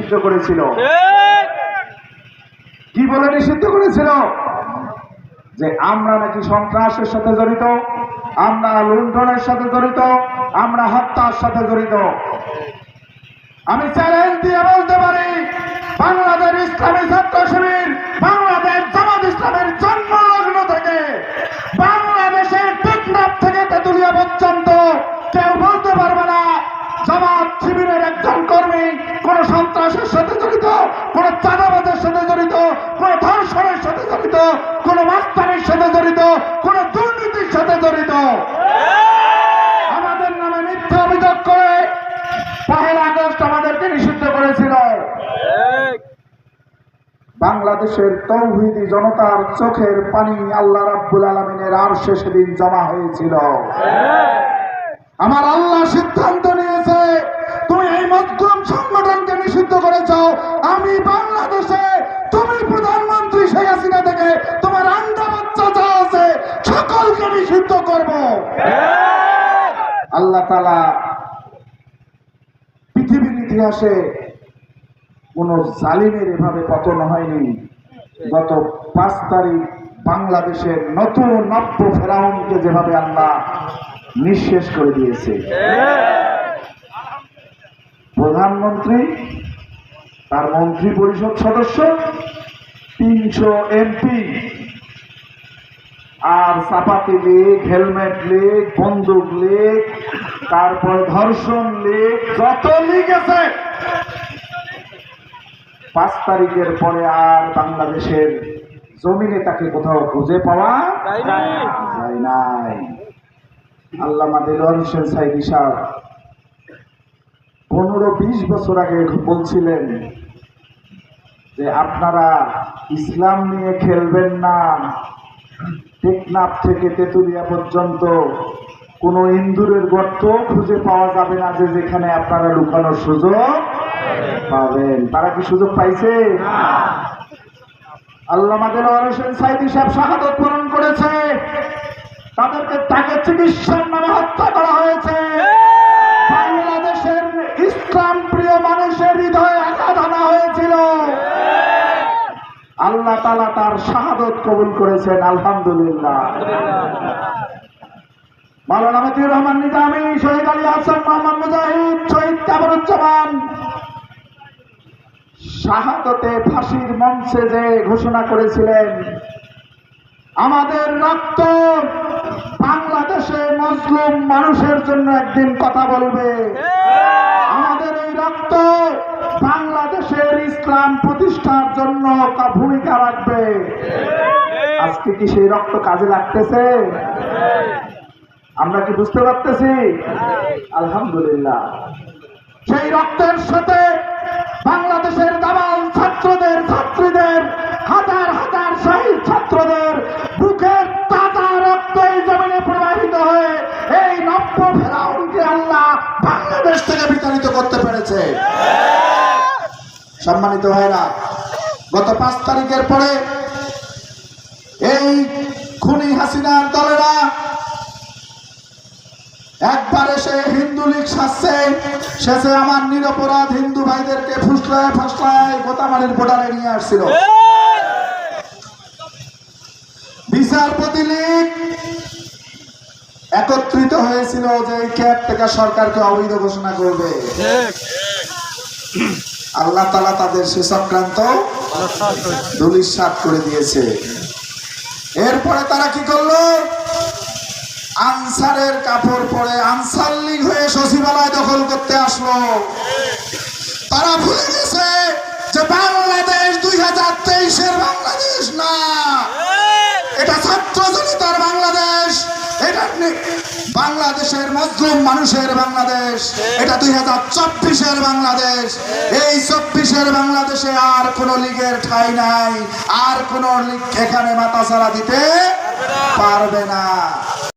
নিষিদ্ধ করেছিল। কি বলে নিষিদ্ধ করেছিল? যে আমরা নাকি সন্ত্রাসের সাথে জড়িত, আমরা লুণ্ঠনের সাথে জড়িত, আমরা হত্যার সাথে জড়িত। আমি চ্যালেঞ্জ দিয়ে বলতে পারি, বাংলাদেশ ইসলামী ছাত্র শিবির, বাংলাদেশ জামাত ইসলামের জন্মলগ্ন থেকে বাংলাদেশের টেকনাফ থেকে তেঁতুলিয়া পর্যন্ত কেউ বলতে পারবে না জামাত শিবিরের একজন কর্মী কোন সন্ত্রাসের সাথে জড়িত, কোন চাঁদাবাজের সাথে জড়িত, কোন ধর্ষণের সাথে জড়িত, কোন মাস্তানির সাথে জড়িত, কোন দুর্নীতির সাথে জড়িত। আমাদের নামে মিথ্যা অভিযোগ করে 1 আগস্ট আমাদেরকে নিষিদ্ধ করেছিল। বাংলাদেশের তৌহিদি জনতার চোখের পানি আল্লাহ রাব্বুল আলামিনের আরশে সেদিন জমা হয়েছিল। আমার আল্লাহ সিদ্ধান্ত নিয়েছে, তুমি এই মজলুম সংগঠনকে নিষিদ্ধ করেছ, আমি বাংলাদেশে তুমি প্রধানমন্ত্রী শেখ হাসিনা থেকে তোমার আন্ডা বাচ্চা যা আছে সকলকে নিষিদ্ধ করব। আল্লাহ তাআলা পৃথিবীর ইতিহাসে কোন জালিমের এভাবে পতন হয়নি। গত 5 তারিখ বাংলাদেশের নতুন নব্য ফেরাউনকে যেভাবে আল্লাহ নিঃশেষ করে দিয়েছে। প্রধানমন্ত্রী, তার মন্ত্রী পরিষদ সদস্য, 300 এমপি, আর চাপাতি লীগ, হেলমেট লীগ, বন্দুক লীগ, তারপর ধর্ষণ লীগ, যত লীগ আছে 5 তারিখের পরে আর বাংলাদেশের জমিনে তাকে কোথাও খুঁজে পাওয়া যায় নাই। আল্লামা দেলোয়ার হোসেন সাইদি সাহেব 15-20 বছর আগে বলছিলেন যে আপনারা ইসলাম নিয়ে খেলবেন না, টেকনাফ থেকে তেঁতুলিয়া পর্যন্ত কোন ইন্দুরের গর্ত খুঁজে পাওয়া যাবে না যে যেখানে আপনারা লুকানোর সুযোগ পাবেন। তারা কি সুযোগ পাইছে? আল্লামা দেলোয়ার হোসেন সাইদি সাহেব শাহাদাত বরণ করেছে, তাকে চিকিৎসার নামে হত্যা করা হয়েছে। বাংলাদেশের ইসলাম প্রিয় মানুষের হৃদয়ে আঘাত আনা হয়েছিল। আল্লাহ তাআলা তার শাহাদাত কবুল করেছেন, আলহামদুলিল্লাহ। মাওলানা মতিউর রহমান নিজামী, শহীদ আলী হাসান মোহাম্মদ মুজাহিদ, শহীদ কামরুজ্জামান শাহাদাতে ফাঁসির মঞ্চে যে ঘোষণা করেছিলেন, আমাদের রক্ত বাংলাদেশে মজলুম মানুষের জন্য একদিন কথা বলবে, আমাদের এই রক্ত বাংলাদেশের ইসলাম প্রতিষ্ঠার জন্য ভূমিকা রাখবে। আজকে কি সেই রক্ত কাজে লাগতেছে? আমরা কি বুঝতে পারতেছি? আলহামদুলিল্লাহ। সেই রক্তের সাথে বাংলাদেশের দামাল ছাত্রদের, ছাত্রীদের, হাজার হাজার শহীদ ছাত্রদের বুকের তাজা রক্ত এই জমিনে প্রবাহিত হয়ে এই নব্য ফেরাউনকে আল্লাহ বাংলাদেশ থেকে বিতাড়িত করতে পেরেছে। সম্মানিত ভাইরা, গত 5 তারিখের পরে এই খুনি হাসিনার দলেরা একবার এসে হিন্দু লীগ সাজছে, শেষে আমার নিরপরাধ হিন্দু ভাইদেরকে ফুসলায় ফাসলায় গোতামারির বর্ডারে নিয়ে আসছিল। বিচারপতি লীগ একত্রিত হয়েছিল যে এই কেয়ারটেকার সরকারকে অবৈধ ঘোষণা করবে। আল্লাহ তাআলা তাদের সে চক্রান্ত ধূলিসাৎ করে দিয়েছে। এরপরে তারা কি করলো? আনসারের কাপড় পরে আনসার লীগ হয়ে সচিবালয় দখল করতে আসলো। তারা ভুলে গেছে যে বাংলাদেশ 2023-এর বাংলাদেশ না, এটা ছাত্র জনতার বাংলাদেশ, এটা বাংলাদেশের মজলুম মানুষের বাংলাদেশ, এটা 2024-এর বাংলাদেশ। এই 24-এর বাংলাদেশে আর কোন লীগের ঠাঁই নাই, আর কোন লীগ এখানে মাথাচাড়া দিতে পারবে না।